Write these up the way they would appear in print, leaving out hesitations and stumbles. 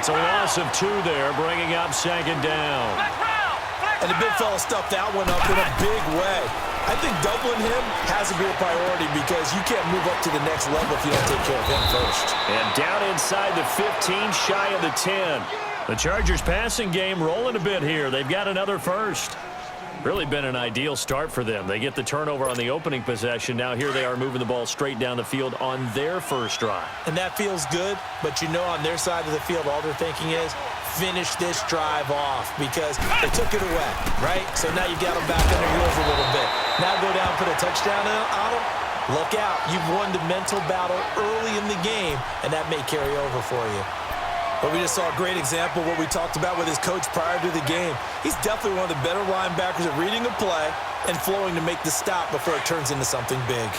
It's a loss of 2 there, bringing up second down. And the big fella stuffed that one up in a big way. I think doubling him has to be a priority because you can't move up to the next level if you don't take care of him first. And down inside the 15, shy of the 10. The Chargers passing game rolling a bit here. They've got another first. Really been an ideal start for them. They get the turnover on the opening possession. Now here they are moving the ball straight down the field on their first drive. And that feels good, but you know on their side of the field all they're thinking is finish this drive off because they took it away, right? So now you've got them back on their heels a little bit. Now go down, put a touchdown on them. Look out. You've won the mental battle early in the game, and that may carry over for you. But we just saw a great example of what we talked about with his coach prior to the game. He's definitely one of the better linebackers at reading a play and flowing to make the stop before it turns into something big.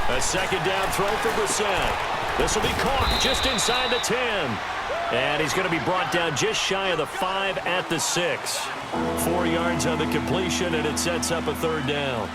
A second down throw for Brissett. This will be caught just inside the 10. And he's going to be brought down just shy of the 5 at the 6. 4 yards on the completion, and it sets up a third down.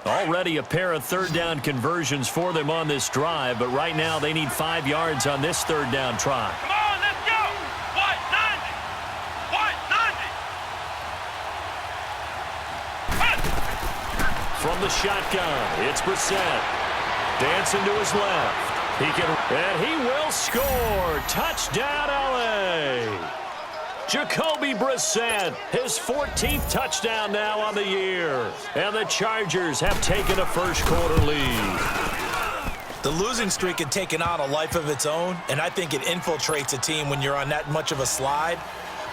Already a pair of third down conversions for them on this drive, but right now they need 5 yards on this third down try. Come on, let's go! What, 90? What, 90? From the shotgun, it's Brissett. Dancing to his left. And he will score. Touchdown, LA. Jacoby Brissett, his 14th touchdown now on the year. And the Chargers have taken a first-quarter lead. The losing streak had taken on a life of its own, and I think it infiltrates a team when you're on that much of a slide.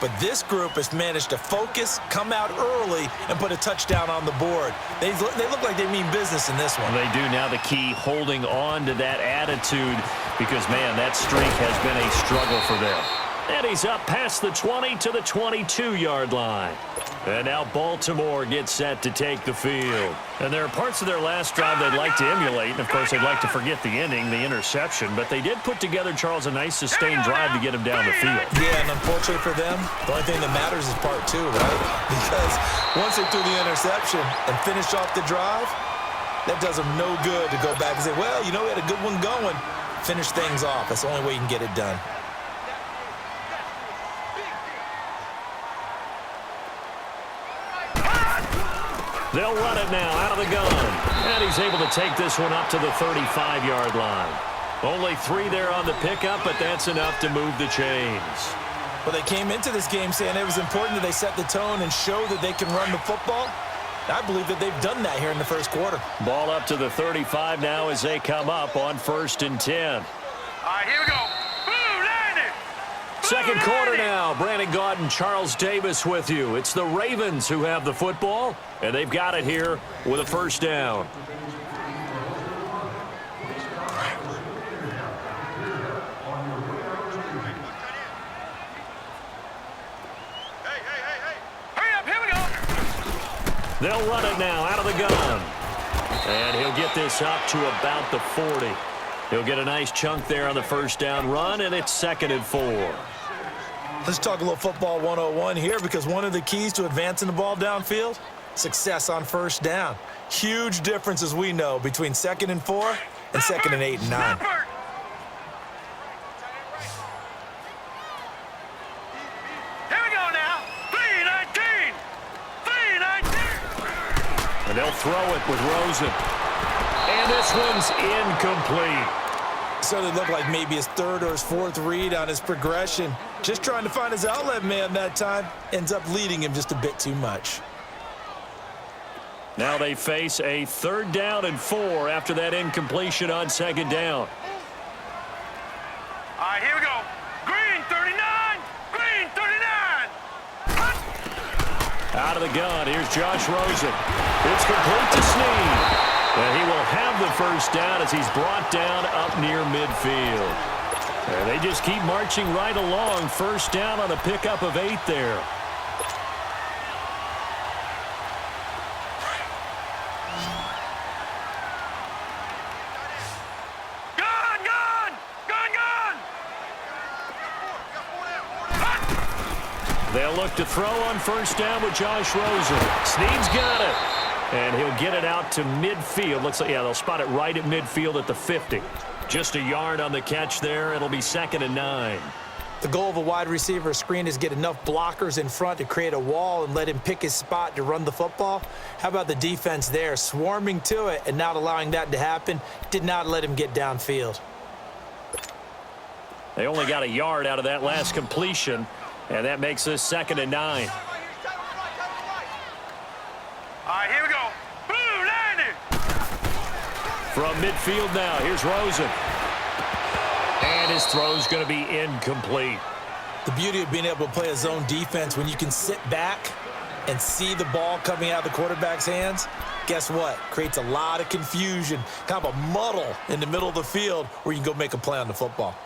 But this group has managed to focus, come out early, and put a touchdown on the board. They look like they mean business in this one. They do. Now the key, holding on to that attitude because, man, that streak has been a struggle for them. And he's up past the 20 to the 22-yard line. And now Baltimore gets set to take the field. And there are parts of their last drive they'd like to emulate. And, of course, they'd like to forget the ending, the interception. But they did put together, Charles, a nice sustained drive to get him down the field. Yeah, and unfortunately for them, the only thing that matters is part 2, right? Because once they threw the interception and finished off the drive, that does them no good to go back and say, well, you know, we had a good one going. Finish things off. That's the only way you can get it done. They'll run it now out of the gun. And he's able to take this one up to the 35-yard line. Only 3 there on the pickup, but that's enough to move the chains. Well, they came into this game saying it was important that they set the tone and show that they can run the football. I believe that they've done that here in the first quarter. Ball up to the 35 now as they come up on 1st and 10. All right, here we go. Second quarter now. Brandon Gaudin and Charles Davis with you. It's the Ravens who have the football, and they've got it here with a first down. Hurry up, here we go. They'll run it now out of the gun. And he'll get this up to about the 40. He'll get a nice chunk there on the first down run, and it's 2nd and 4. Let's talk a little football 101 here because one of the keys to advancing the ball downfield, success on first down. Huge difference, as we know, between 2nd and 4 and 2nd and 8 and 9. Here we go now. 3-19. 3-19. And they'll throw it with Rosen. And this one's incomplete. So it looked like maybe his 3rd or his 4th read on his progression. Just trying to find his outlet man that time. Ends up leading him just a bit too much. Now they face a 3rd down and 4 after that incompletion on 2nd down. All right, here we go. Green 39. Green 39. Out of the gun, here's Josh Rosen. It's complete to Snead. And he will have the first down as he's brought down up near midfield. And they just keep marching right along. First down on a pickup of 8 there. They'll look to throw on first down with Josh Rosen. Snead's got it. And he'll get it out to midfield. Looks like, yeah, they'll spot it right at midfield at the 50. Just a yard on the catch there. It'll be 2nd and 9. The goal of a wide receiver screen is get enough blockers in front to create a wall and let him pick his spot to run the football. How about the defense there? Swarming to it and not allowing that to happen. Did not let him get downfield. They only got a yard out of that last completion. And that makes this 2nd and 9. All right, here we go. Boom, landed. From midfield now, here's Rosen. And his throw's going to be incomplete. The beauty of being able to play a zone defense when you can sit back and see the ball coming out of the quarterback's hands, guess what? Creates a lot of confusion, kind of a muddle in the middle of the field where you can go make a play on the football.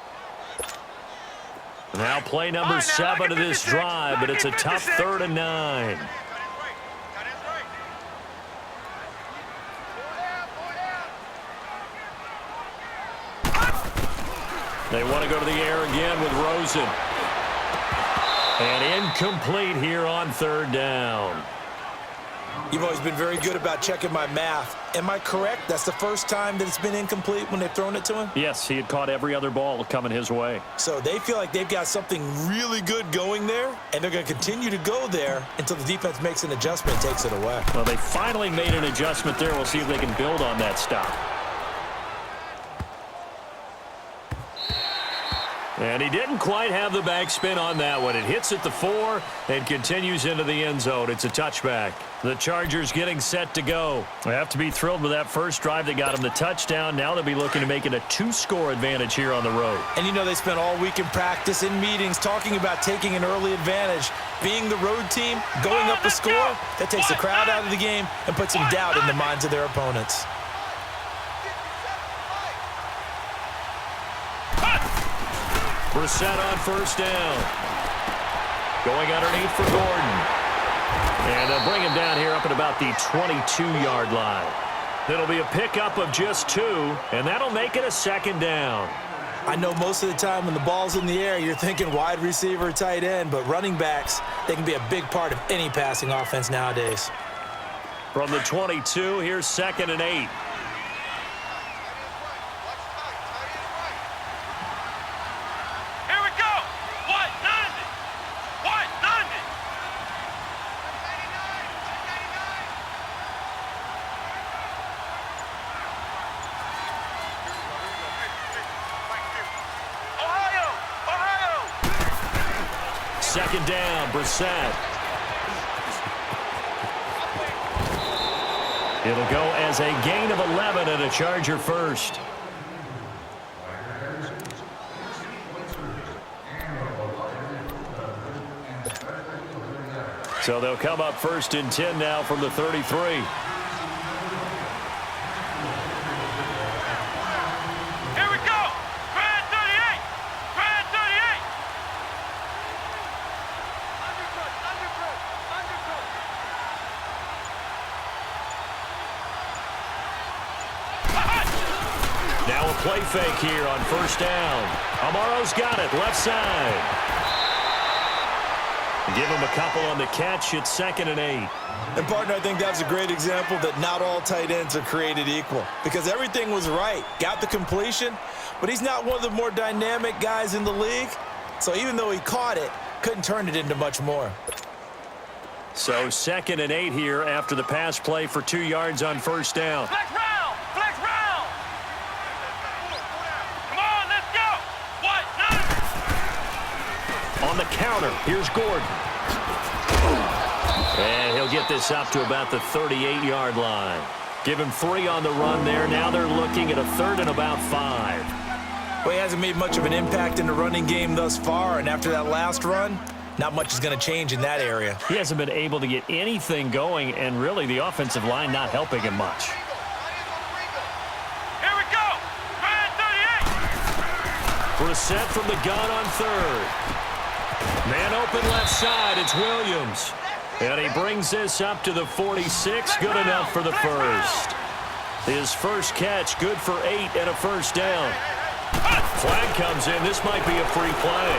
Now play number 7 of this drive, but it's a tough 3rd and 9. They want to go to the air again with Rosen. And incomplete here on 3rd down. You've always been very good about checking my math. Am I correct? That's the first time that it's been incomplete when they've thrown it to him? Yes, he had caught every other ball coming his way. So they feel like they've got something really good going there, and they're going to continue to go there until the defense makes an adjustment and takes it away. Well, they finally made an adjustment there. We'll see if they can build on that stop. And he didn't quite have the backspin on that one. It hits at the 4 and continues into the end zone. It's a touchback. The Chargers getting set to go. They have to be thrilled with that first drive that got them the touchdown. Now they'll be looking to make it a 2-score advantage here on the road. And you know they spent all week in practice, in meetings, talking about taking an early advantage. Being the road team, going up a score, that takes the crowd out of the game and puts some doubt in the minds of their opponents. Brissett on first down. Going underneath for Gordon. And they'll bring him down here up at about the 22-yard line. It'll be a pickup of just 2, and that'll make it a 2nd down. I know most of the time when the ball's in the air, you're thinking wide receiver, tight end, but running backs, they can be a big part of any passing offense nowadays. From the 22, here's 2nd and 8. Second down, Brissett. It'll go as a gain of 11 and a Charger first. So they'll come up 1st and 10 now from the 33. Now a play fake here on first down. Amaro's got it, left side. Give him a couple on the catch. It's 2nd and 8. And, partner, I think that's a great example that not all tight ends are created equal because everything was right. Got the completion, but he's not one of the more dynamic guys in the league. So even though he caught it, couldn't turn it into much more. So 2nd and 8 here after the pass play for 2 yards on first down. Flex round! Flex round! Come on, let's go! What? On the counter, here's Gordon. And he'll get this up to about the 38-yard line. Give him 3 on the run there. Now they're looking at a 3rd and about 5. Well, he hasn't made much of an impact in the running game thus far, and after that last run, not much is going to change in that area. He hasn't been able to get anything going, and really the offensive line not helping him much. Here we go! the set from the gun on third. Man open left side, it's Williams. And he brings this up to the 46, good enough for the first. His first catch, good for 8 and a first down. Flag comes in, this might be a free play.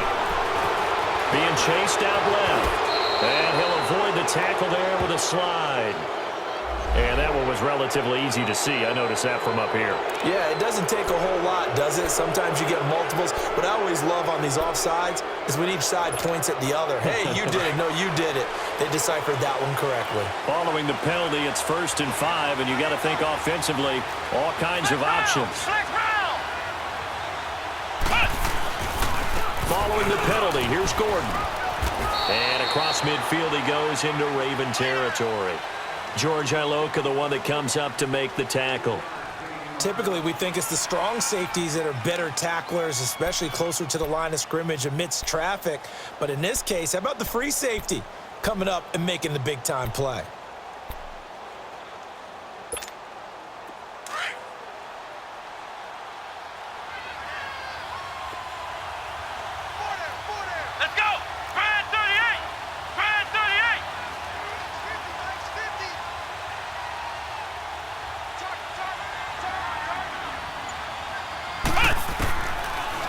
Being chased out left. And he'll avoid the tackle there with a slide. And that one was relatively easy to see. I noticed that from up here. Yeah, it doesn't take a whole lot, does it? Sometimes you get multiples. What I always love on these offsides is when each side points at the other. Hey, you did it. No, you did it. They deciphered that one correctly. Following the penalty, it's 1st and 5, and you got to think offensively, all kinds of options. Following the penalty, here's Gordon. And across midfield he goes into Raven territory. George Iloka, the one that comes up to make the tackle. Typically, we think it's the strong safeties that are better tacklers, especially closer to the line of scrimmage amidst traffic. But in this case, how about the free safety coming up and making the big-time play? Let's go! Brad 38! Brad 38!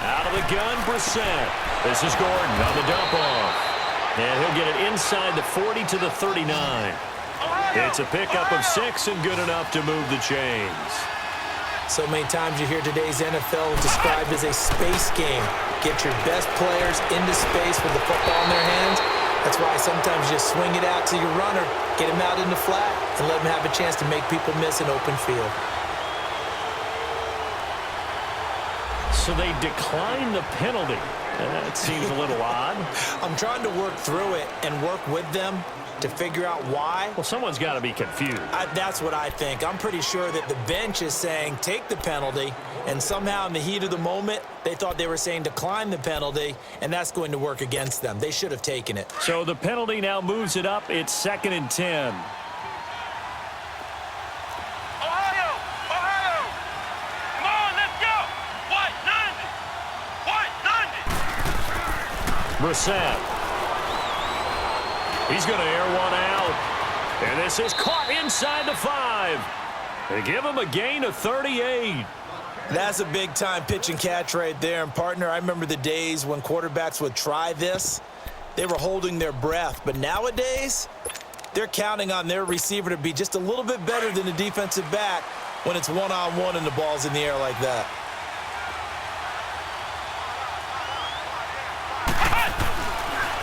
Out of the gun, Brissett. This is Gordon on the dump off. And he'll get it inside the 40 to the 39. It's a pickup of 6 and good enough to move the chains. So many times you hear today's NFL described as a space game. Get your best players into space with the football in their hands. That's why sometimes you just swing it out to your runner, get him out in the flat, and let him have a chance to make people miss an open field. So they decline the penalty. That seems a little odd. I'm trying to work through it and work with them to figure out why. Well, someone's got to be confused. That's what I think. I'm pretty sure that the bench is saying take the penalty, and somehow in the heat of the moment, they thought they were saying decline the penalty, and that's going to work against them. They should have taken it. So the penalty now moves it up. It's 2nd and 10. Ohio! Ohio! Come on, let's go! White 90! White 90! Brissett. He's going to air one out. And this is caught inside the 5. They give him a gain of 38. That's a big-time pitch and catch right there. And, partner, I remember the days when quarterbacks would try this. They were holding their breath. But nowadays, they're counting on their receiver to be just a little bit better than the defensive back when it's one-on-one and the ball's in the air like that.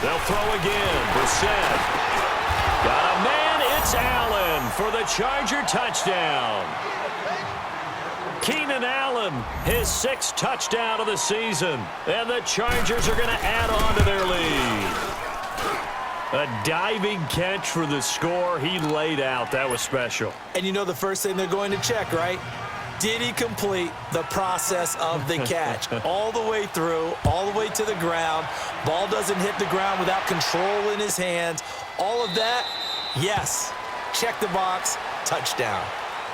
They'll throw again. Brissett. Got a man. It's Allen for the Charger touchdown. Keenan Allen, his 6th touchdown of the season. And the Chargers are going to add on to their lead. A diving catch for the score. He laid out. That was special. And you know the first thing they're going to check, right? Did he complete the process of the catch? All the way through, all the way to the ground. Ball doesn't hit the ground without control in his hands. All of that, yes. Check the box, touchdown.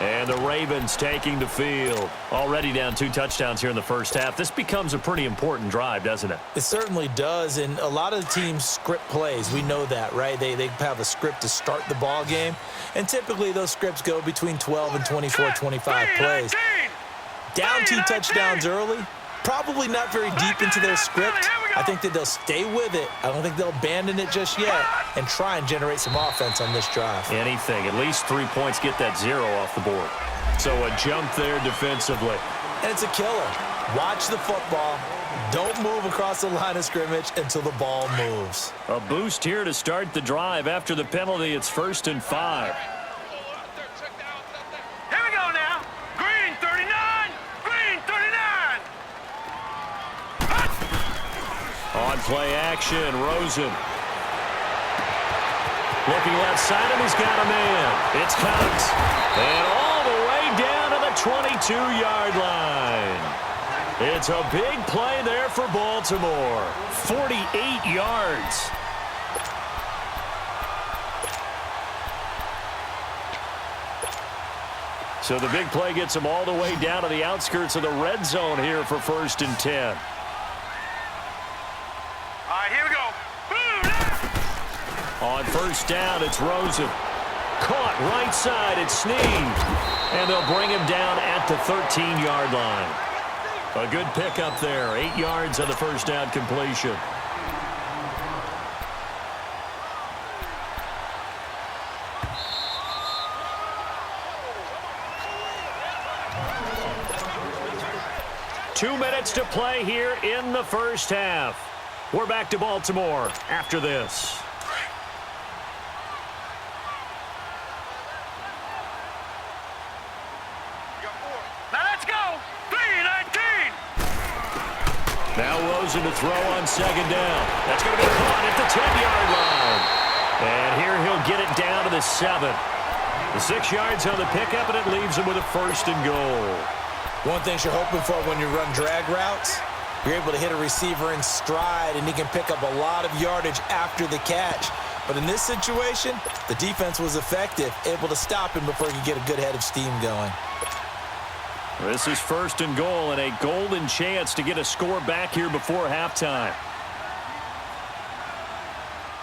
And the Ravens taking the field. Already down 2 touchdowns here in the first half. This becomes a pretty important drive, doesn't it? It certainly does, and a lot of the teams script plays. We know that, right? They have a script to start the ball game, and typically those scripts go between 12 and 24, 25 plays. Down 2 touchdowns early, probably not very deep into their script. I think that they'll stay with it. I don't think they'll abandon it just yet and try and generate some offense on this drive. Anything. At least 3 points, get that 0 off the board. So a jump there defensively. And it's a killer. Watch the football. Don't move across the line of scrimmage until the ball moves. A boost here to start the drive. After the penalty, it's 1st and 5. Here we go now. Green 39! Green 39! On play action, Rosen. Looking left side, and he's got a man. It's Cox. And all the way down to the 22-yard line. It's a big play there for Baltimore. 48 yards. So the big play gets them all the way down to the outskirts of the red zone here for 1st and 10. On first down, it's Rosen. Caught right side, it's Snead. And they'll bring him down at the 13-yard line. A good pickup there. 8 yards on the first down completion. Two minutes to play here in the first half. We're back to Baltimore after this. Now let's go. 3-19. Now Rosen to throw on second down. That's going to be caught at the 10-yard line. And here he'll get it down to the 7. The 6 yards on the pickup, and it leaves him with a first and goal. One thing you're hoping for when you run drag routes, you're able to hit a receiver in stride, and he can pick up a lot of yardage after the catch. But in this situation, the defense was effective, able to stop him before he could get a good head of steam going. This is first and goal, and a golden chance to get a score back here before halftime.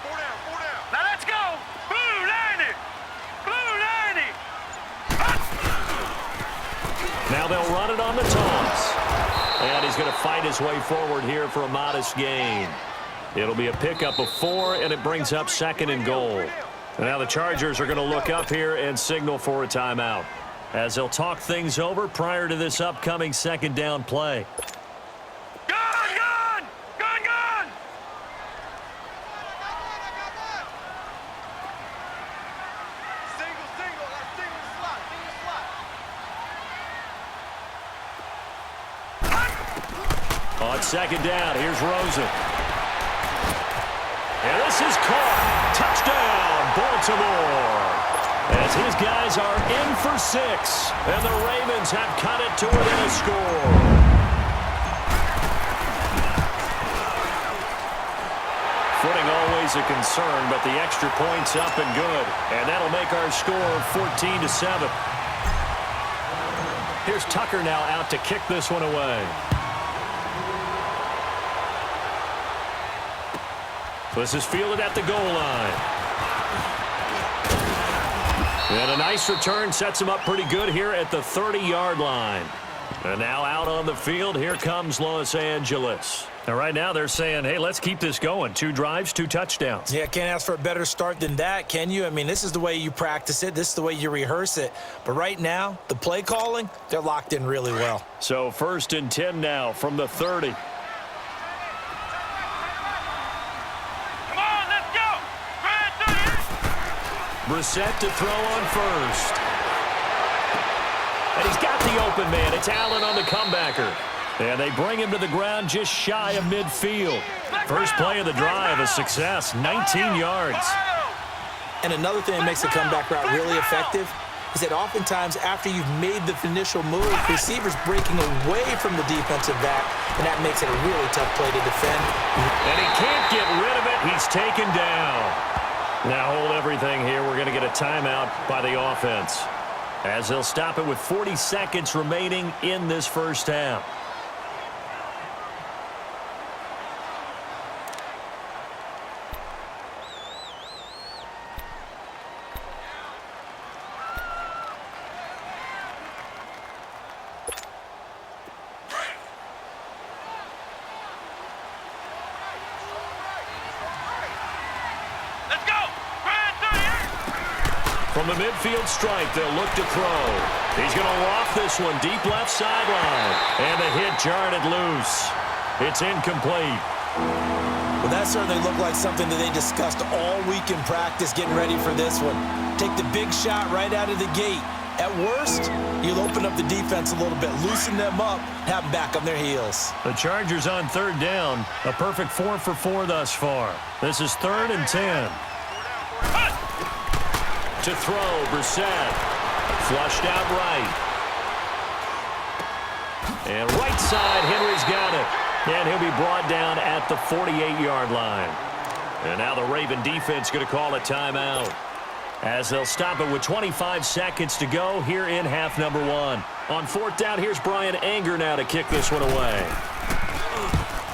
4 down, 4 down. Now let's go. Blue 90. Blue 90. Now they'll run it on the toss. And he's going to fight his way forward here for a modest gain. It'll be a pickup of 4, and it brings up second and goal. And now the Chargers are going to look up here and signal for a timeout, as they'll talk things over prior to this upcoming second down play. Gun, gun. Gun, gun. Single, single. That's single slot. Single slot. On second down, here's Rosen. And this is caught. Touchdown, Baltimore. As his guys are in for 6, and the Ravens have cut it to within a score. Footing always a concern, but the extra point's up and good. And that'll make our score 14-7. Here's Tucker now out to kick this one away. This is fielded at the goal line. And a nice return sets him up pretty good here at the 30-yard line. And now out on the field, here comes Los Angeles. And right now they're saying, hey, let's keep this going. 2 drives, 2 touchdowns. Yeah, can't ask for a better start than that, can you? I mean, this is the way you practice it. This is the way you rehearse it. But right now, the play calling, they're locked in really well. So 1st and 10 now from the 30. Brissett to throw on first. And he's got the open man. It's Allen on the comebacker. And they bring him to the ground just shy of midfield. First play of the drive, a success, 19 yards. And another thing that makes the comeback route really effective is that oftentimes after you've made the initial move, receivers breaking away from the defensive back, and that makes it a really tough play to defend. And he can't get rid of it. He's taken down. Now hold everything here. We're going to get a timeout by the offense, as they'll stop it with 40 seconds remaining in this first half. From the midfield strike, they'll look to throw. He's going to loft this one deep left sideline. And the hit jarred it loose. It's incomplete. Well, that certainly looked like something that they discussed all week in practice getting ready for this one. Take the big shot right out of the gate. At worst, you'll open up the defense a little bit, loosen them up, have them back on their heels. The Chargers on 3rd down. A perfect 4 for 4 thus far. This is 3rd and 10. To throw, Brissett. Flushed out right. And right side, Henry's got it. And he'll be brought down at the 48-yard line. And now the Raven defense going to call a timeout, as they'll stop it with 25 seconds to go here in half number 1. On 4th down, here's Brian Anger now to kick this one away.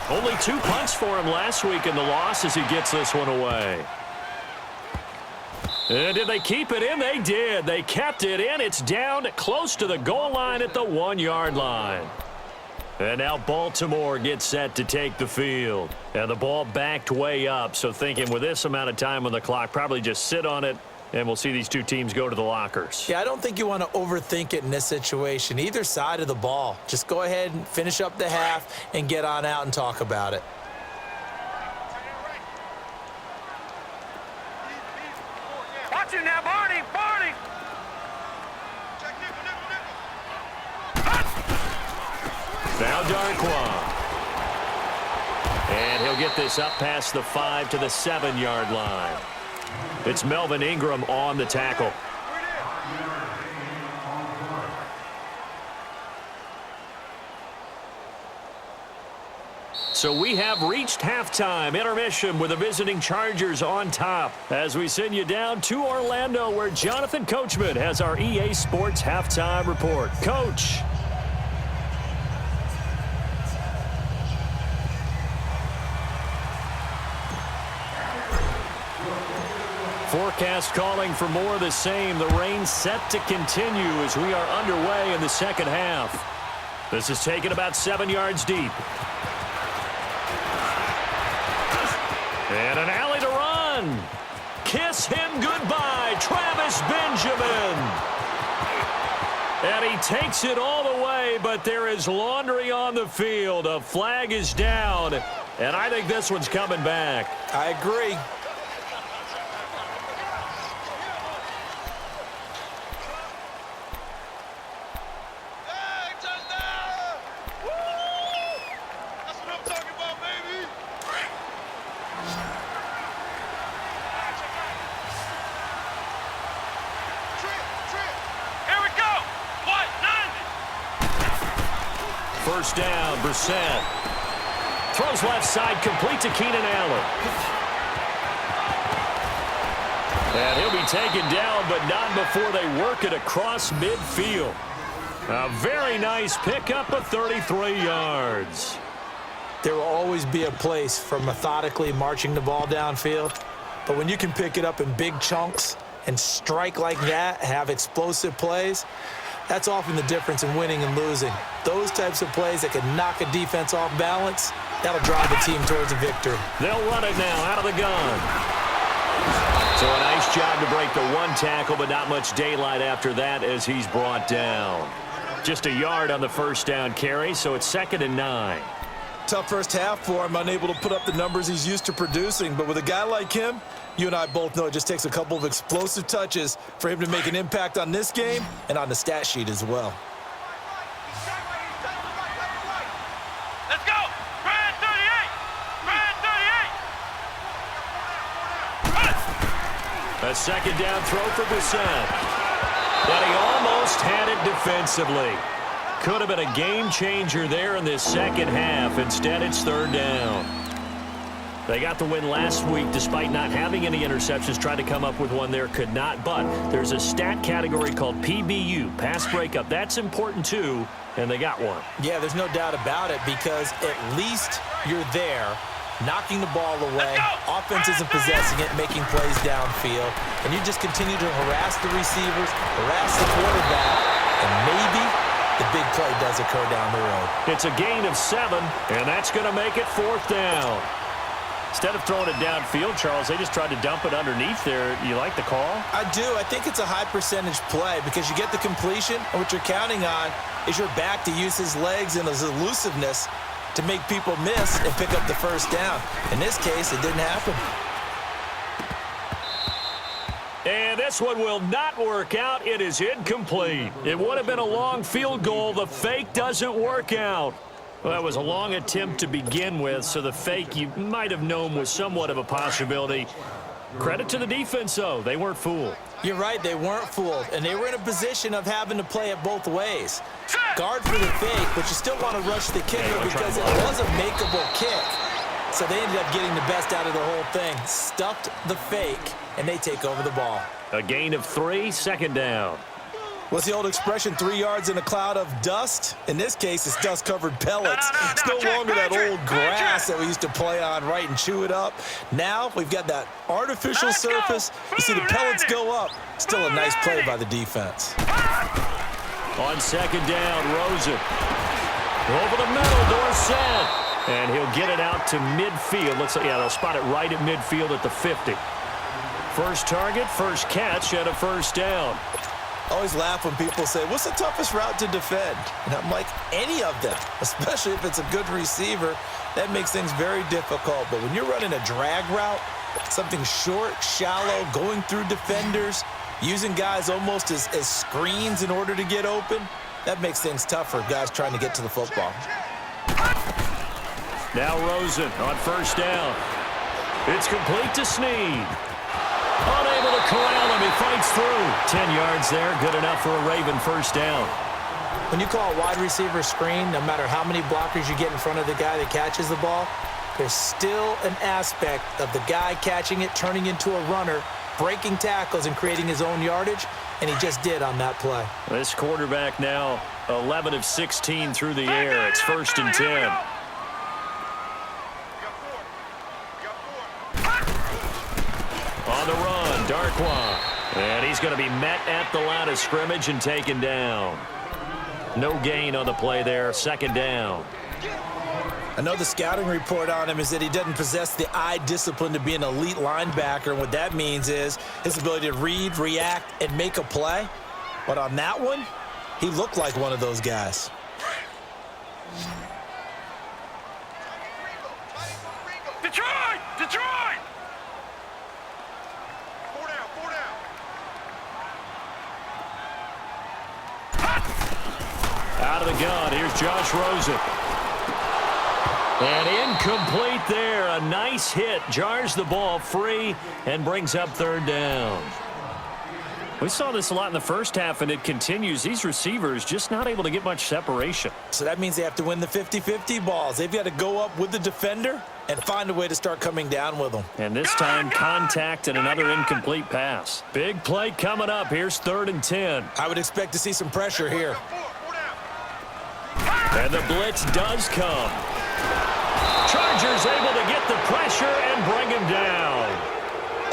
Only 2 punts for him last week in the loss as he gets this one away. And did they keep it in? They did. They kept it in. It's down close to the goal line at the 1-yard line. And now Baltimore gets set to take the field. And the ball backed way up, so thinking with this amount of time on the clock, probably just sit on it, and we'll see these two teams go to the lockers. Yeah, I don't think you want to overthink it in this situation. Either side of the ball. Just go ahead and finish up the half and get on out and talk about it. Watch it now, Barney! Barney! Now Darquan. And he'll get this up past the 5 to the 7-yard line. It's Melvin Ingram on the tackle. So we have reached halftime intermission with the visiting Chargers on top as we send you down to Orlando where Jonathan Coachman has our EA Sports halftime report. Coach. Forecast calling for more of the same. The rain set to continue as we are underway in the second half. This is taken about 7 yards deep. And an alley to run. Kiss him goodbye, Travis Benjamin. And he takes it all the way, but there is laundry on the field. A flag is down, and I think this one's coming back. I agree. First down, Brissett. Throws left side, complete to Keenan Allen. And he'll be taken down, but not before they work it across midfield. A very nice pickup of 33 yards. There will always be a place for methodically marching the ball downfield. But when you can pick it up in big chunks and strike like that, have explosive plays, that's often the difference in winning and losing. Those types of plays that can knock a defense off balance, that'll drive the team towards a victory. They'll run it now out of the gun. So a nice job to break the one tackle, but not much daylight after that as he's brought down. Just a yard on the first down carry, so it's 2nd and 9. Tough first half for him, unable to put up the numbers he's used to producing. But with a guy like him, you and I both know it just takes a couple of explosive touches for him to make an impact on this game and on the stat sheet as well. Let's go! Brad 38! Brad 38! A second down throw for Brissett. And he almost had it defensively. Could have been a game changer there in this second half. Instead, it's 3rd down. They got the win last week despite not having any interceptions. Tried to come up with one there, could not. But there's a stat category called PBU, pass breakup. That's important too, and they got one. Yeah, there's no doubt about it because at least you're there, knocking the ball away. Offense isn't possessing it, making plays downfield. And you just continue to harass the receivers, harass the quarterback, and maybe the big play does occur down the road. It's a gain of 7, and that's going to make it 4th down. Instead of throwing it downfield, Charles, they just tried to dump it underneath there. You like the call? I do. I think it's a high percentage play because you get the completion, and what you're counting on is your back to use his legs and his elusiveness to make people miss and pick up the first down. In this case, it didn't happen. And this one will not work out. It is incomplete. It would have been a long field goal. The fake doesn't work out. Well, that was a long attempt to begin with, so the fake you might have known was somewhat of a possibility. Credit to the defense, though. They weren't fooled. You're right. They weren't fooled, and they were in a position of having to play it both ways. Guard for the fake, but you still want to rush the kicker because it was a makeable kick. So they ended up getting the best out of the whole thing. Stuffed the fake, and they take over the ball. A gain of 3, 2nd down. What's the old expression, 3 yards in a cloud of dust? In this case, it's dust-covered pellets. It's no longer that old grass that we used to play on, right, and chew it up. Now we've got that artificial surface. You see the pellets go up. Still a nice play by the defense. On second down, Rosen. Over the middle, Dorsett. And he'll get it out to midfield. Looks like, yeah, they'll spot it right at midfield at the 50. First target, first catch, and a first down. I always laugh when people say, what's the toughest route to defend? And I'm like, any of them, especially if it's a good receiver. That makes things very difficult. But when you're running a drag route, something short, shallow, going through defenders, using guys almost as screens in order to get open, that makes things tough for guys trying to get to the football. Now Rosen on first down. It's complete to Snead. Unable to corral him. He fights through. 10 yards there. Good enough for a Raven first down. When you call a wide receiver screen, no matter how many blockers you get in front of the guy that catches the ball, there's still an aspect of the guy catching it, turning into a runner, breaking tackles and creating his own yardage, and he just did on that play. This quarterback now 11 of 16 through the air. It's first and 10. On the run, Darkwa. And he's going to be met at the line of scrimmage and taken down. No gain on the play there. Second down. I know the scouting report on him is that he doesn't possess the eye discipline to be an elite linebacker. And what that means is his ability to read, react, and make a play. But on that one, he looked like one of those guys. Detroit! Detroit! Out of the gun, here's Josh Rosen. And incomplete there. A nice hit. Jars the ball free and brings up third down. We saw this a lot in the first half, and it continues. These receivers just not able to get much separation. So that means they have to win the 50-50 balls. They've got to go up with the defender and find a way to start coming down with them. And this time, contact and another incomplete pass. Big play coming up. Here's third and 10. I would expect to see some pressure here. And the blitz does come. Chargers able to get the pressure and bring him down.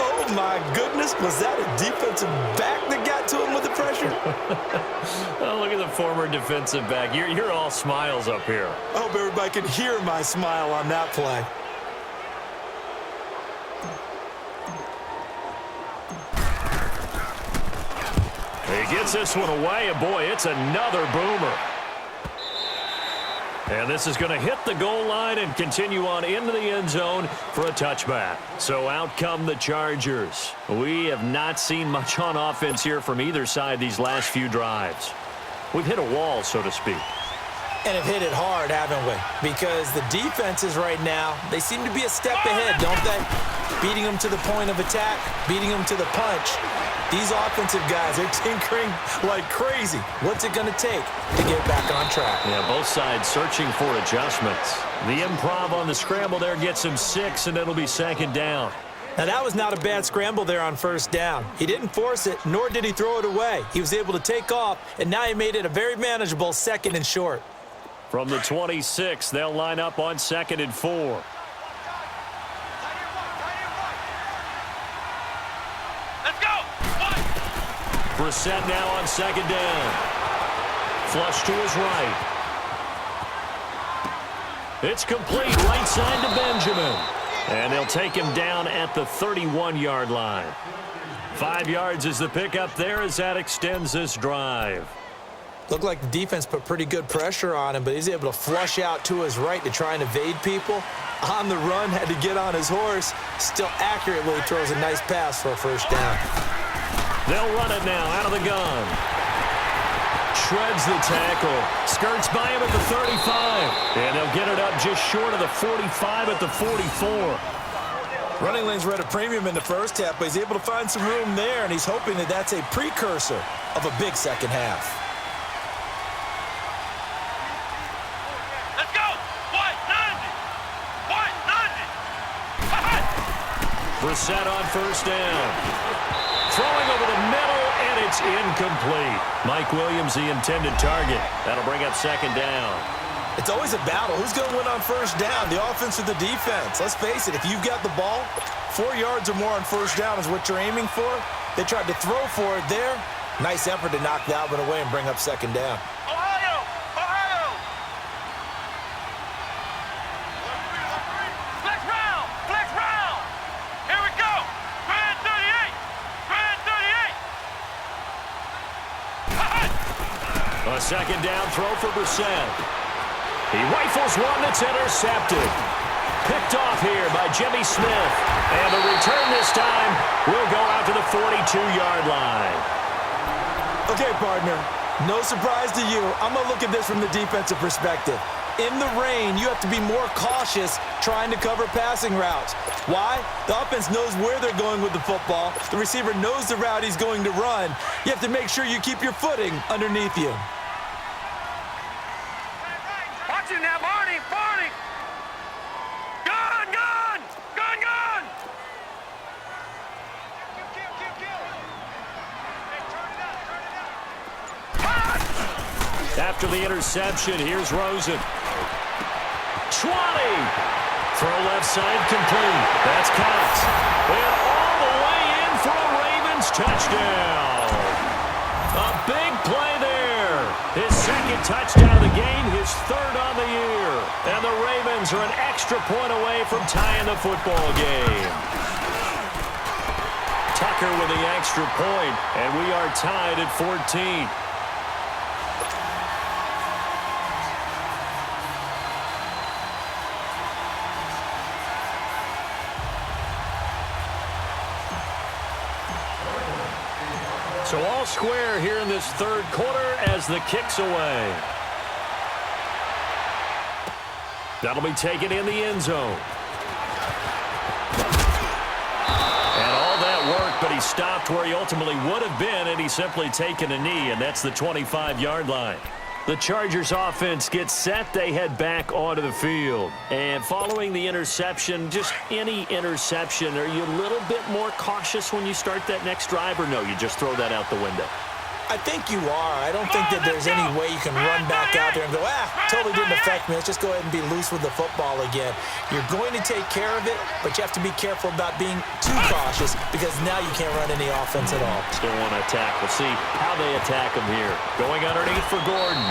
Oh, my goodness. Was that a defensive back that got to him with the pressure? Oh, look at the former defensive back. You're all smiles up here. I hope everybody can hear my smile on that play. He gets this one away, and boy, it's another boomer. And this is going to hit the goal line and continue on into the end zone for a touchback. So out come the Chargers. We have not seen much on offense here from either side these last few drives. We've hit a wall, so to speak. And have hit it hard, haven't we? Because the defenses right now, they seem to be a step ahead, don't they? Beating them to the point of attack, beating them to the punch. These offensive guys are tinkering like crazy. What's it going to take to get back on track? Yeah, both sides searching for adjustments. The improv on the scramble there gets him 6, and it'll be second down. Now, that was not a bad scramble there on first down. He didn't force it, nor did he throw it away. He was able to take off, and now he made it a very manageable second and short. From the 26, they'll line up on second and 4. Brissett now on second down. Flush to his right. It's complete right side to Benjamin. And they'll take him down at the 31-yard line. 5 yards is the pickup there as that extends this drive. Looked like the defense put pretty good pressure on him, but he's able to flush out to his right to try and evade people. On the run, had to get on his horse. Still accurately throws a nice pass for a first down. They'll run it now out of the gun. Shreds the tackle. Skirts by him at the 35. And they'll get it up just short of the 45 at the 44. Running lanes were at a premium in the first half, but he's able to find some room there, and he's hoping that that's a precursor of a big second half. Let's go! White 90! White 90! Brissett on first down. Throwing over the middle, and And it's incomplete. Mike Williams, the intended target. That'll bring up second down. It's always a battle. Who's going to win on first down, the offense or the defense? Let's face it, if you've got the ball, 4 yards or more on first down is what you're aiming for. They tried to throw for it there. Nice effort to knock that one away and bring up second down. Ohio! Ohio! Flex round! Flex round! Here we go! Grand 38! Grand 38! A second down throw for Brissett. He rifles one that's intercepted. Picked off here by Jimmy Smith. And the return this time will go out to the 42-yard line. Okay, partner, no surprise to you. I'm going to look at this from the defensive perspective. In the rain, you have to be more cautious trying to cover passing routes. Why? The offense knows where they're going with the football. The receiver knows the route he's going to run. You have to make sure you keep your footing underneath you. Watch it now, Barney! Barney! Gun! Gun! Gun! Gun! After the interception, here's Rosen. 20! Throw left side complete. That's Cox. And all the way in for a Ravens touchdown. A big play there. His second touchdown of the game, his third on the year. And the Ravens are an extra point away from tying the football game. Tucker with the extra point, and we are tied at 14. So all square here in this third quarter as the kick's away. That'll be taken in the end zone. And all that work, but he stopped where he ultimately would have been, and he's simply taken a knee, and that's the 25-yard line. The Chargers offense gets set. They head back onto the field. And following the interception, just any interception, are you a little bit more cautious when you start that next drive, or no, you just throw that out the window? I think you are. I don't think that there's any way you can run back out there and go, totally didn't affect me. Let's just go ahead and be loose with the football again. You're going to take care of it, but you have to be careful about being too cautious because now you can't run any offense at all. Still want to attack. We'll see how they attack him here. Going underneath for Gordon.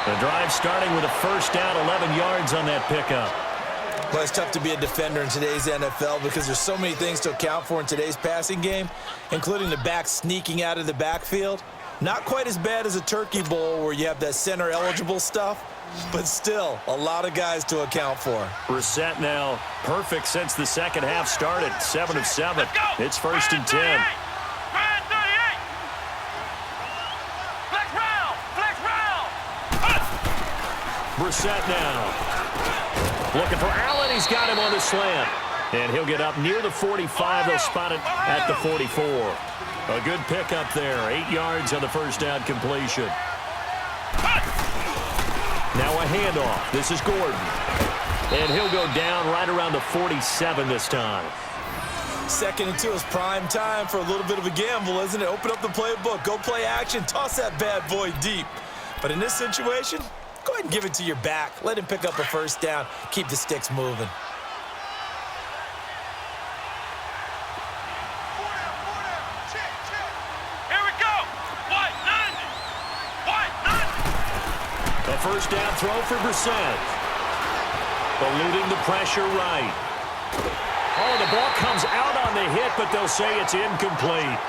The drive starting with a first down, 11 yards on that pickup. Well, it's tough to be a defender in today's NFL because there's so many things to account for in today's passing game, including the back sneaking out of the backfield. Not quite as bad as a turkey bowl where you have that center-eligible stuff, but still a lot of guys to account for. Brissett now perfect since the second half started. 7 of 7. It's first and 10. Grand 38! Flex round! Flex round! Brissett now. Looking for Allen. He's got him on the slant. And he'll get up near the 45. They'll spot it at the 44. A good pickup there. 8 yards on the first down completion. Now a handoff. This is Gordon. And he'll go down right around the 47 this time. 2nd and 2 is prime time for a little bit of a gamble, isn't it? Open up the playbook. Go play action. Toss that bad boy deep. But in this situation, go ahead and give it to your back. Let him pick up a first down. Keep the sticks moving. First down throw for Brissett. Eluding the pressure right. Oh, the ball comes out on the hit, but they'll say it's incomplete.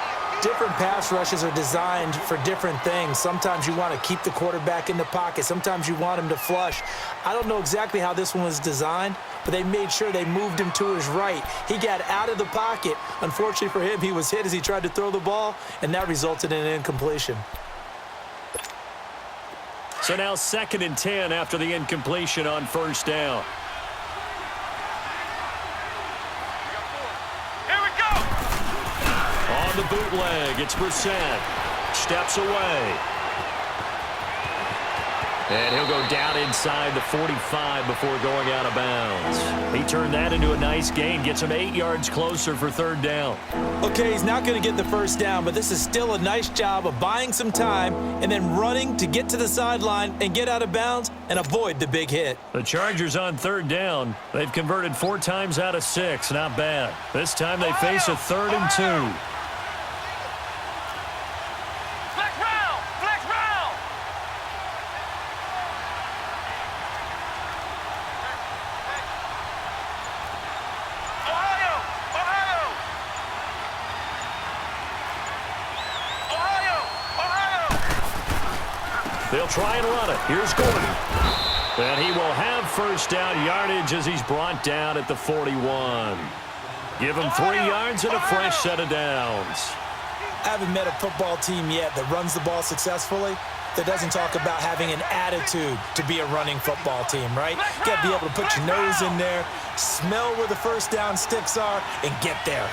Different pass rushes are designed for different things. Sometimes you want to keep the quarterback in the pocket. Sometimes you want him to flush. I don't know exactly how this one was designed, but they made sure they moved him to his right. He got out of the pocket. Unfortunately for him, he was hit as he tried to throw the ball, and that resulted in an incompletion. So now 2nd and 10 after the incompletion on first down. Here we go! On the bootleg, it's Brissett. Steps away. And he'll go down inside the 45 before going out of bounds. He turned that into a nice gain, gets him 8 yards closer for third down. Okay, he's not going to get the first down, but this is still a nice job of buying some time and then running to get to the sideline and get out of bounds and avoid the big hit. The Chargers on third down. They've converted 4 times out of 6. Not bad. This time they face a 3rd and 2. They'll try and run it. Here's Gordon. And he will have first down yardage as he's brought down at the 41. Give him 3 yards and a fresh set of downs. I haven't met a football team yet that runs the ball successfully that doesn't talk about having an attitude to be a running football team, right? You got to be able to put your nose in there, smell where the first down sticks are, and get there.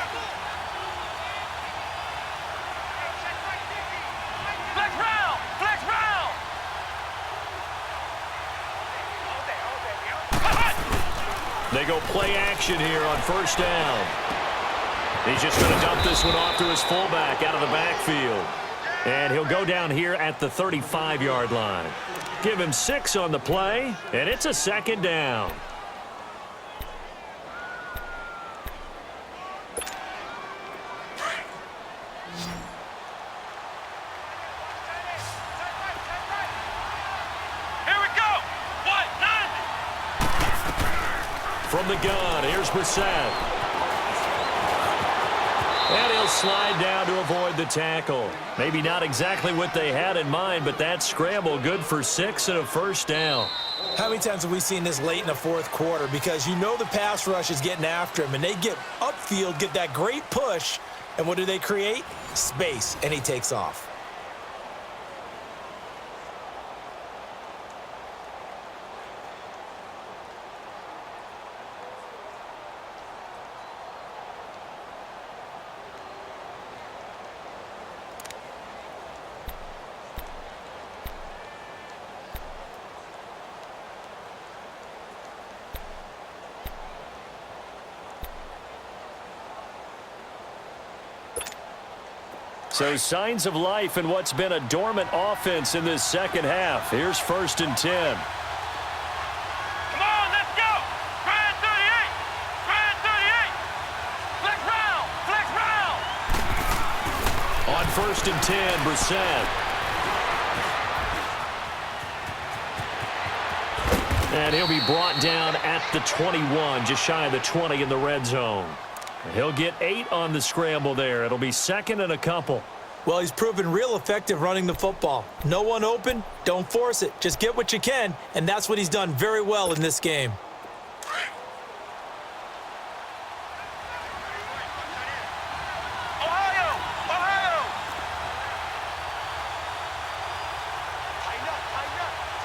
They go play action here on first down. He's just going to dump this one off to his fullback out of the backfield. And he'll go down here at the 35-yard line. Give him 6 on the play, and it's a 2nd down. From the gun, here's Brissett. And he'll slide down to avoid the tackle. Maybe not exactly what they had in mind, but that scramble good for 6 and a first down. How many times have we seen this late in the fourth quarter? Because you know the pass rush is getting after him, and they get upfield, get that great push, and what do they create? Space, and he takes off. So signs of life in what's been a dormant offense in this second half. Here's 1st and 10. Come on, let's go. Brand 38. Brand 38. Flex round. Flex round. On 1st and 10, Brissett. And he'll be brought down at the 21, just shy of the 20 in the red zone. He'll get 8 on the scramble there. It'll be 2nd and a couple. Well, he's proven real effective running the football. No one open, don't force it. Just get what you can, and that's what he's done very well in this game. Ohio. Ohio.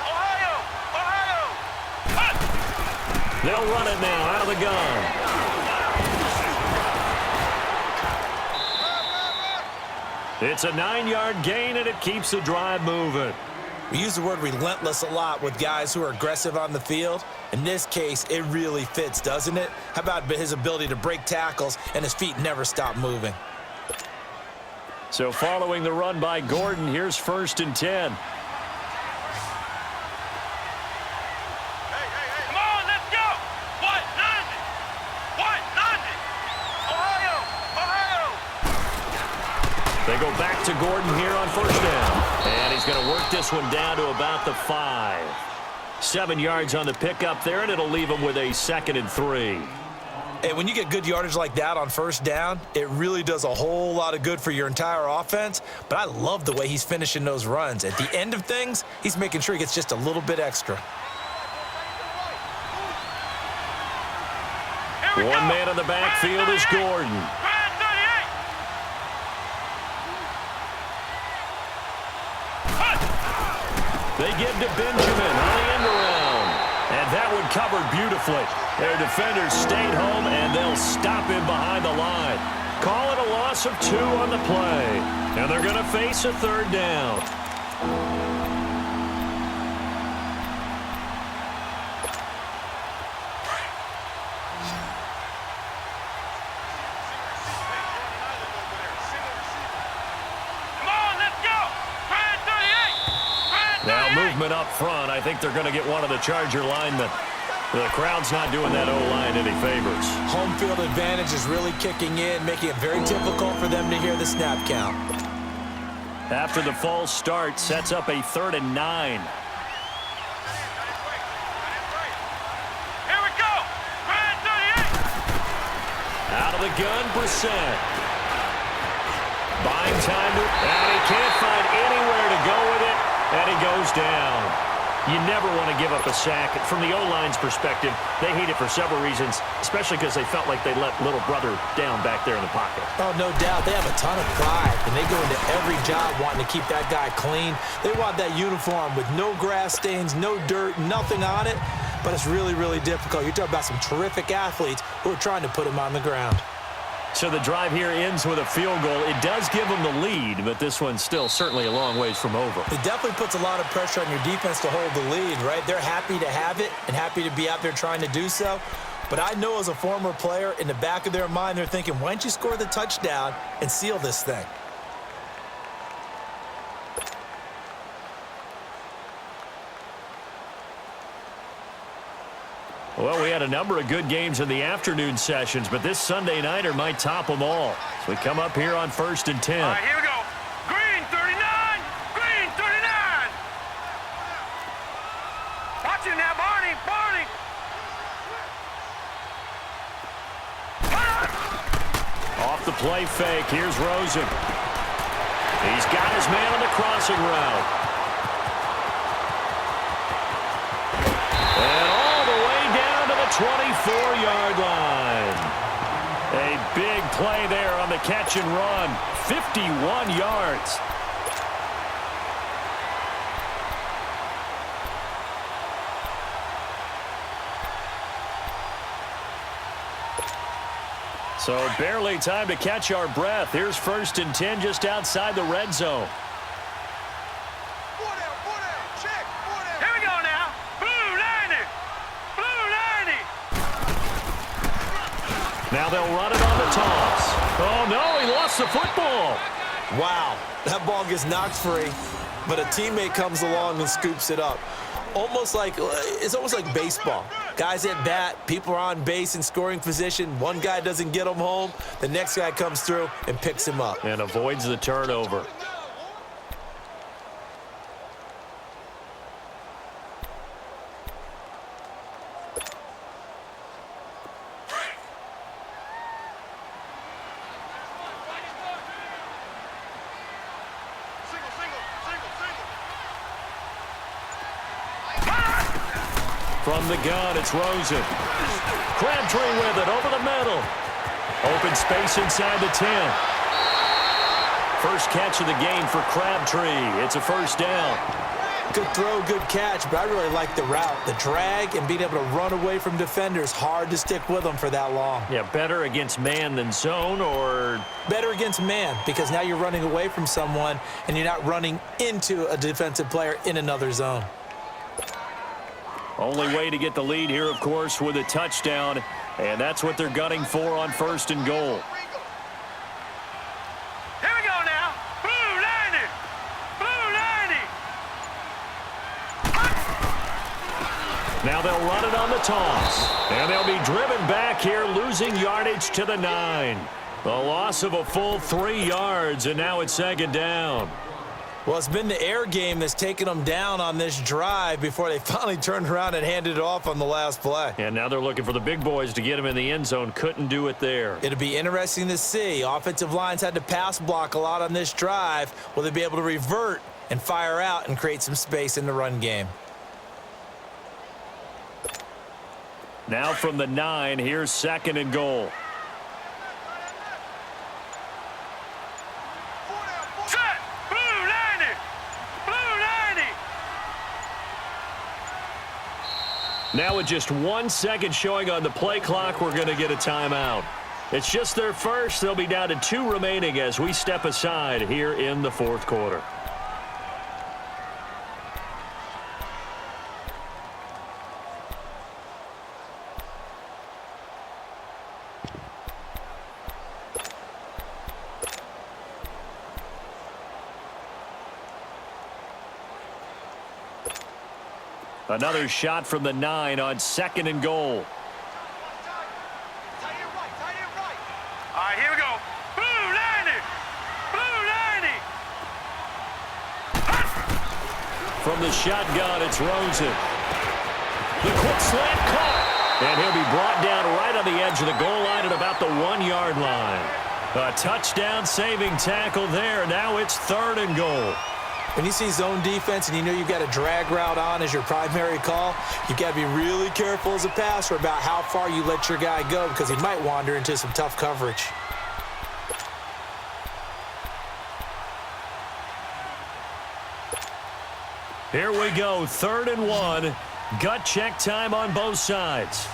Ohio. Ohio. They'll run it now out of the gun. It's a 9-yard gain, and it keeps the drive moving. We use the word relentless a lot with guys who are aggressive on the field. In this case, it really fits, doesn't it? How about his ability to break tackles and his feet never stop moving? So following the run by Gordon, here's 1st and 10. Come on, let's go. 190. 190. Ohio. Ohio. They go back to Gordon here on first down. And he's going to work this one down to about the 5. 7 yards on the pickup there, and it'll leave him with a 2nd and 3. Hey, when you get good yardage like that on first down, it really does a whole lot of good for your entire offense. But I love the way he's finishing those runs. At the end of things, he's making sure he gets just a little bit extra. One man in the backfield is Gordon. They give to Benjamin on the end around. And that one covered beautifully. Their defenders stayed home, and they'll stop him behind the line. Call it a loss of 2 on the play. And they're going to face a 3rd down. movement up front. I think they're going to get one of the Charger linemen. The crowd's not doing that O-line any favors. Home field advantage is really kicking in, making it very difficult for them to hear the snap count. After the false start, sets up a 3rd and 9. Here we go. Red 38. Out of the gun, Brissett. Buying time, and he can't find anywhere to go with it, and he goes down. You never want to give up a sack. From the O-line's perspective, they hate it for several reasons, especially because they felt like they let little brother down back there in the pocket. Oh, no doubt. They have a ton of pride, and they go into every job wanting to keep that guy clean. They want that uniform with no grass stains, no dirt, nothing on it, but it's really, really difficult. You're talking about some terrific athletes who are trying to put him on the ground. So the drive here ends with a field goal. It does give them the lead, but this one's still certainly a long ways from over. It definitely puts a lot of pressure on your defense to hold the lead, right? They're happy to have it and happy to be out there trying to do so. But I know as a former player, in the back of their mind, they're thinking, why don't you score the touchdown and seal this thing? Well, we had a number of good games in the afternoon sessions, but this Sunday nighter might top them all. So we come up here on 1st and 10. All right, here we go. Green 39. Green 39. Watch it now, Barney. Barney. Off the play fake, here's Rosen. He's got his man on the crossing route. And all the way down to the 24-yard line. A big play there on the catch and run. 51 yards. So barely time to catch our breath. Here's 1st and 10 just outside the red zone. Check. Here we go now. Blue 90. Blue 90. Now they'll run it on the toss. Oh, no, he lost the football. Wow, that ball gets knocked free, but a teammate comes along and scoops it up. It's almost like baseball. Guys at bat, people are on base in scoring position. One guy doesn't get him home. The next guy comes through and picks him up. And avoids the turnover. From the gun, it's Rosen. Crabtree with it over the middle. Open space inside the 10. First catch of the game for Crabtree. It's a 1st down. Good throw, good catch, but I really like the route. The drag and being able to run away from defenders, hard to stick with them for that long. Yeah, better against man than zone, or? Better against man, because now you're running away from someone and you're not running into a defensive player in another zone. Only way to get the lead here, of course, with a touchdown, and that's what they're gunning for on 1st and goal. Here we go now. Blue 90. Blue 90. Now they'll run it on the toss, and they'll be driven back here, losing yardage to the 9. A loss of a full 3 yards, and now it's 2nd down. Well, it's been the air game that's taken them down on this drive before they finally turned around and handed it off on the last play. And now they're looking for the big boys to get him in the end zone. Couldn't do it there. It'll be interesting to see. Offensive lines had to pass block a lot on this drive. Will they be able to revert and fire out and create some space in the run game? Now from the 9, here's 2nd and goal. Now with just 1 second showing on the play clock, we're going to get a timeout. It's just their first. They'll be down to 2 remaining as we step aside here in the 4th quarter. Another shot from the 9 on 2nd and goal. All right, here we go. Blue 90. Blue 90. From the shotgun, it's Rosen. The quick slant caught. And he'll be brought down right on the edge of the goal line at about the 1-yard line. A touchdown-saving tackle there. Now it's 3rd and goal. When you see zone defense and you know you've got a drag route on as your primary call, you've got to be really careful as a passer about how far you let your guy go because he might wander into some tough coverage. Here we go, 3rd and 1. Gut check time on both sides.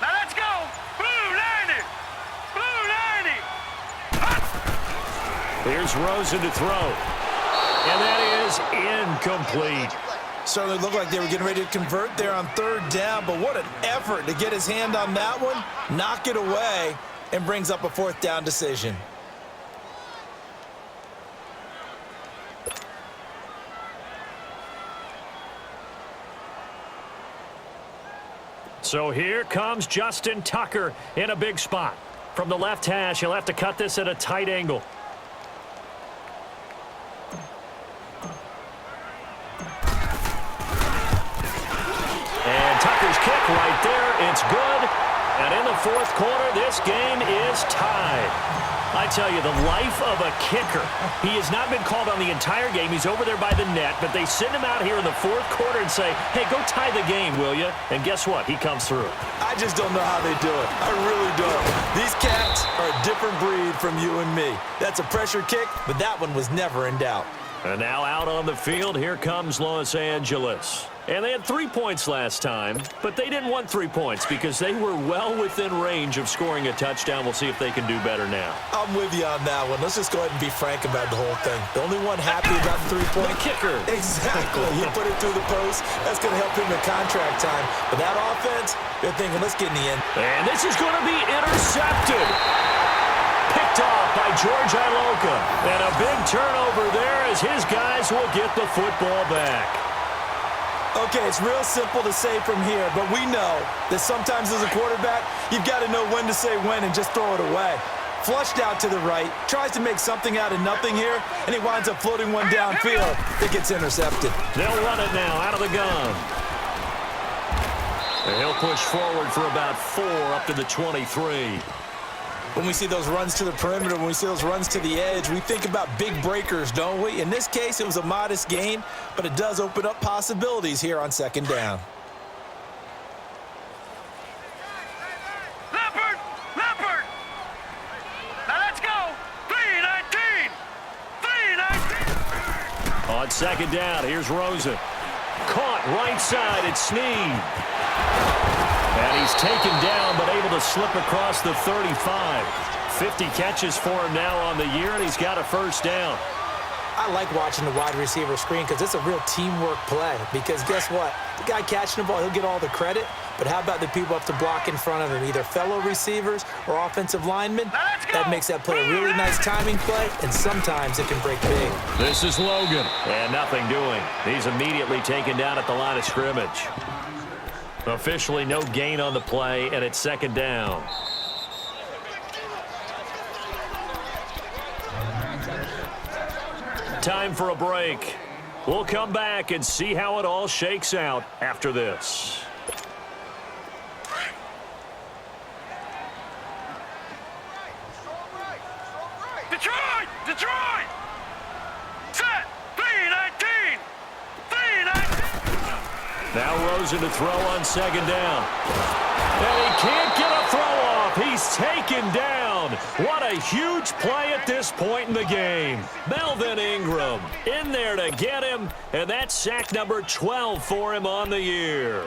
Now let's go. Blue 90. Blue 90. Here's Rosen to throw. And that is incomplete. Certainly looked like they were getting ready to convert there on 3rd down, but what an effort to get his hand on that one, knock it away, and brings up a 4th down decision. So here comes Justin Tucker in a big spot. From the left hash, he'll have to cut this at a tight angle. And Tucker's kick right there. It's good. And in the 4th quarter, this game is tied. I tell you, the life of a kicker. He has not been called on the entire game. He's over there by the net, but they send him out here in the 4th quarter and say, hey, go tie the game, will you? And guess what? He comes through. I just don't know how they do it. I really don't. These cats are a different breed from you and me. That's a pressure kick, but that one was never in doubt. And now out on the field, here comes Los Angeles. And they had 3 points last time, but they didn't want 3 points because they were well within range of scoring a touchdown. We'll see if they can do better now. I'm with you on that one. Let's just go ahead and be frank about the whole thing. The only one happy about the 3-point kicker. Exactly. He put it through the post. That's going to help him in contract time. But that offense, they're thinking, let's get in the end. And this is going to be intercepted. Picked off by George Iloka. And a big turnover there as his guys will get the football back. Okay, it's real simple to say from here, but we know that sometimes as a quarterback, you've got to know when to say when and just throw it away. Flushed out to the right, tries to make something out of nothing here, and he winds up floating one downfield that gets intercepted. They'll run it now out of the gun. And he'll push forward for about 4 up to the 23. When we see those runs to the perimeter, when we see those runs to the edge, we think about big breakers, don't we? In this case, it was a modest gain, but it does open up possibilities here on 2nd down. Leopard! Leopard! Now let's go! 3-19! 3-19! On 2nd down, here's Rosen. Caught right side, it's Snead. And he's taken down, but able to slip across the 35. 50 catches for him now on the year, and he's got a 1st down. I like watching the wide receiver screen because it's a real teamwork play. Because guess what? The guy catching the ball, he'll get all the credit. But how about the people up to block in front of him, either fellow receivers or offensive linemen? That makes that play a really nice timing play, and sometimes it can break big. This is Logan, and nothing doing. He's immediately taken down at the line of scrimmage. Officially no gain on the play, and it's 2nd down. Time for a break. We'll come back and see how it all shakes out after this. Detroit! Detroit! Set! 3-19! 3-19! Now Rosen to throw on 2nd down. And he can't get a throw off. He's taken down. What a huge play at this point in the game. Melvin Ingram in there to get him, and that's sack number 12 for him on the year.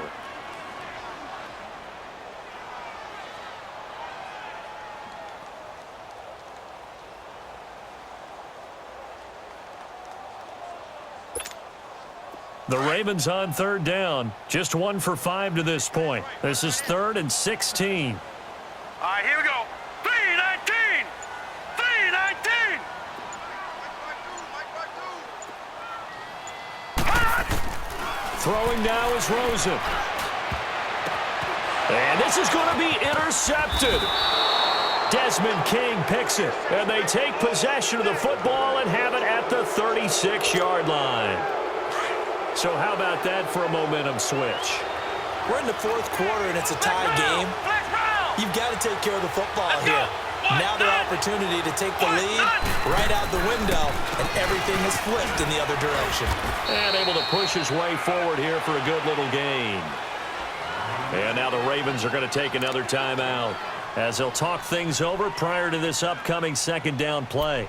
The Ravens on 3rd down. Just 1 for 5 to this point. This is 3rd and 16. All right, here we go. 3-19! 3-19! Throwing now is Rosen. And this is going to be intercepted. Desmond King picks it, and they take possession of the football and have it at the 36-yard line. So how about that for a momentum switch? We're in the fourth quarter, and it's a tie game. You've got to take care of the football here. Now their opportunity to take the lead right out the window, and everything is flipped in the other direction. And able to push his way forward here for a good little gain. And now the Ravens are going to take another timeout as they'll talk things over prior to this upcoming second down play.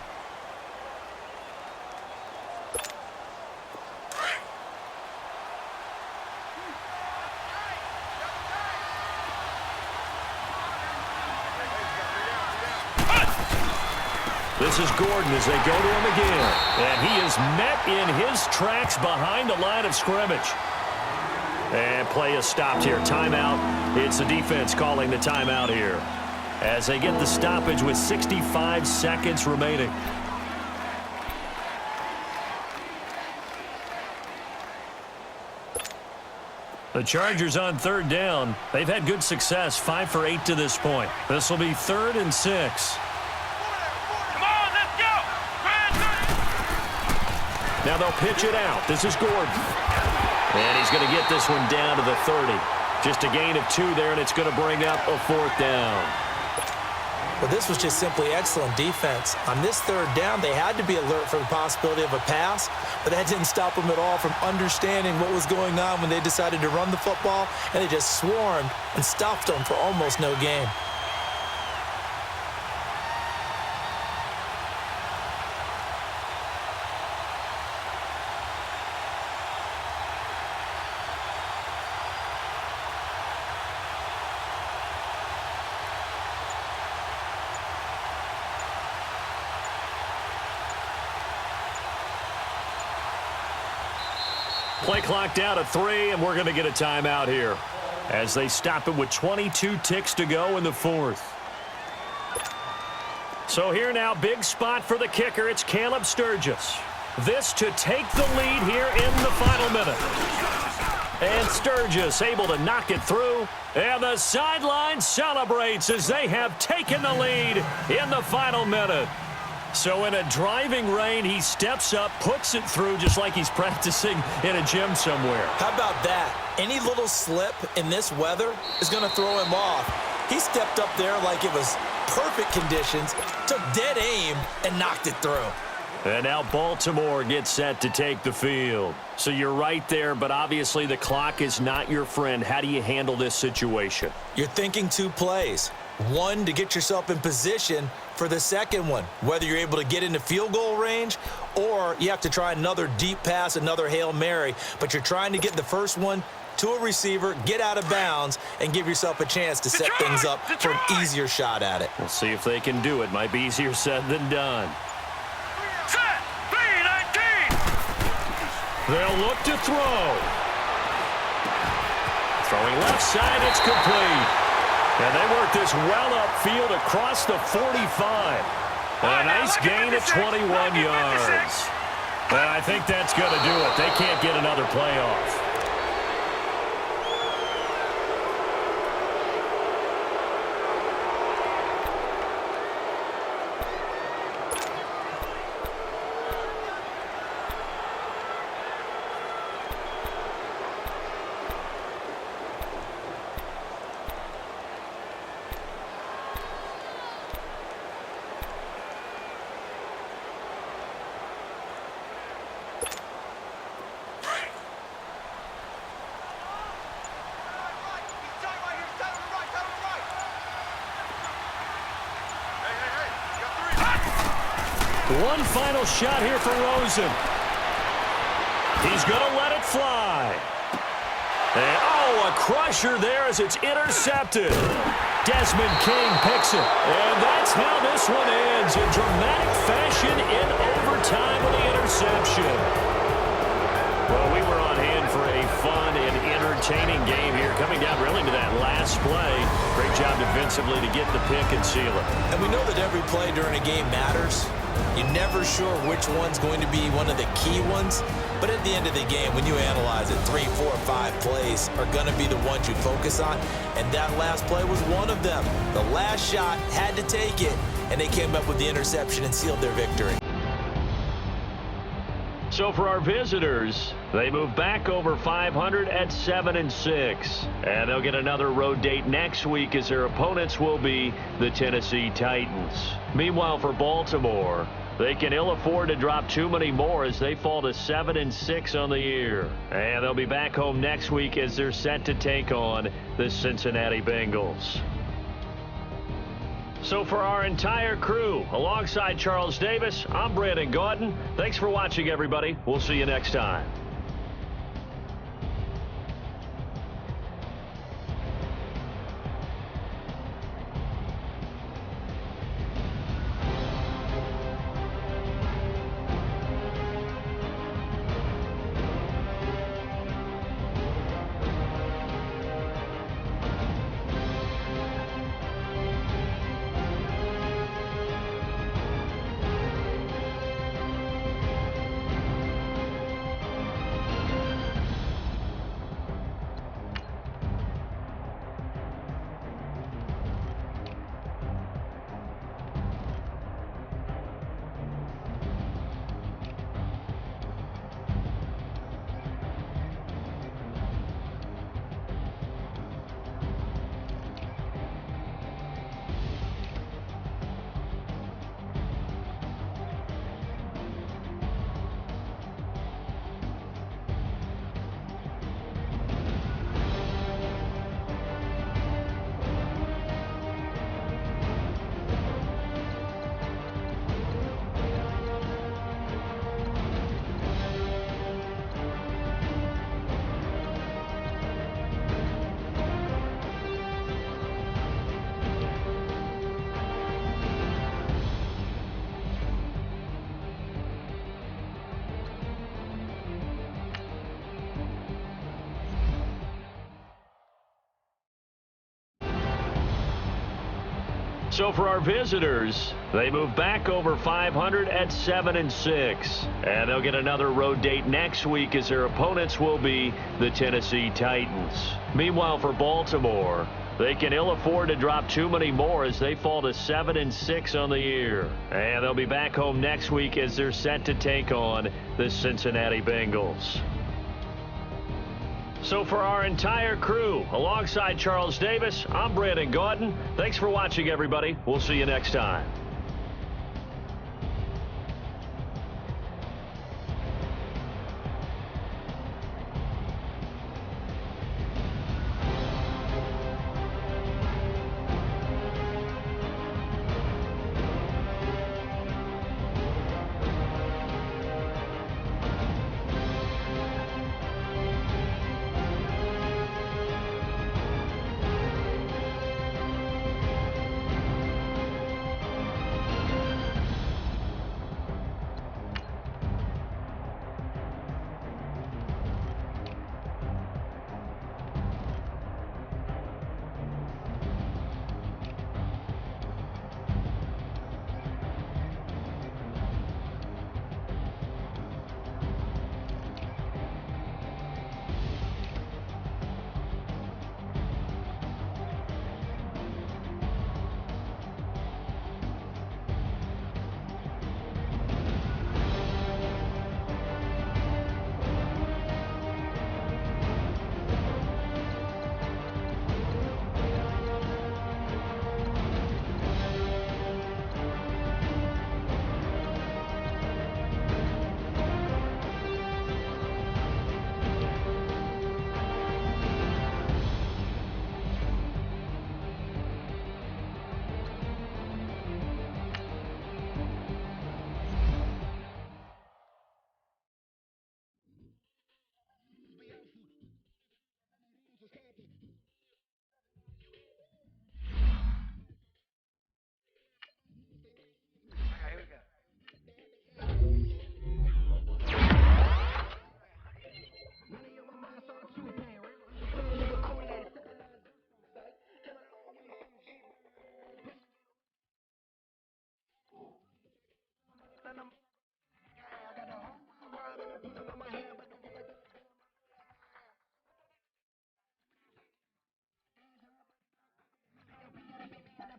This is Gordon as they go to him again. And he is met in his tracks behind the line of scrimmage. And play is stopped here. Timeout. It's the defense calling the timeout here as they get the stoppage with 65 seconds remaining. The Chargers on third down. They've had good success, 5 for 8 to this point. This will be 3rd and 6. Come on, let's go. Now they'll pitch it out. This is Gordon. And he's going to get this one down to the 30. Just a gain of 2 there, and it's going to bring up a 4th down. Well, this was just simply excellent defense. On this third down, they had to be alert for the possibility of a pass, but that didn't stop them at all from understanding what was going on when they decided to run the football, and they just swarmed and stopped them for almost no gain. Play clock down to 3, and we're going to get a timeout here as they stop it with 22 ticks to go in the 4th. So here now, big spot for the kicker. It's Caleb Sturgis. This to take the lead here in the final minute. And Sturgis able to knock it through. And the sideline celebrates as they have taken the lead in the final minute. So in a driving rain, he steps up, puts it through just like he's practicing in a gym somewhere. How about that? Any little slip in this weather is going to throw him off. He stepped up there like it was perfect conditions, took dead aim, and knocked it through. And now Baltimore gets set to take the field. So you're right there, but obviously the clock is not your friend. How do you handle this situation? You're thinking 2 plays. One, to get yourself in position for the second one, whether you're able to get into field goal range or you have to try another deep pass, another Hail Mary, but you're trying to get the first one to a receiver, get out of bounds, and give yourself a chance to set things up for an easier shot at it. We'll see if they can do it. Might be easier said than done. Set. 3-19. They'll look to throw. Throwing left side, it's complete. And they work this well upfield across the 45. A nice gain of 21 yards. And I think that's going to do it. They can't get another play off. One final shot here for Rosen. He's going to let it fly. And, oh, a crusher there as it's intercepted. Desmond King picks it. And that's how this one ends in dramatic fashion in overtime with the interception. Well, we were on hand for a fun and entertaining game here, coming down really to that last play. Great job defensively to get the pick and seal it. And we know that every play during a game matters. You're never sure which one's going to be one of the key ones, but at the end of the game, when you analyze it, 3, 4, 5 plays are going to be the ones you focus on, and that last play was one of them. The last shot had to take it, and they came up with the interception and sealed their victory. So for our visitors, they move back over 500 at 7-6. And they'll get another road date next week as their opponents will be the Tennessee Titans. Meanwhile, for Baltimore, they can ill afford to drop too many more as they fall to 7-6 on the year. And they'll be back home next week as they're set to take on the Cincinnati Bengals. So for our entire crew, alongside Charles Davis, I'm Brandon Gaudin. Thanks for watching, everybody. We'll see you next time. So for our visitors, they move back over 500 at 7-6. And they'll get another road date next week as their opponents will be the Tennessee Titans. Meanwhile, for Baltimore, they can ill afford to drop too many more as they fall to 7-6 on the year. And they'll be back home next week as they're set to take on the Cincinnati Bengals. So for our entire crew, alongside Charles Davis, I'm Brandon Gaudin. Thanks for watching, everybody. We'll see you next time.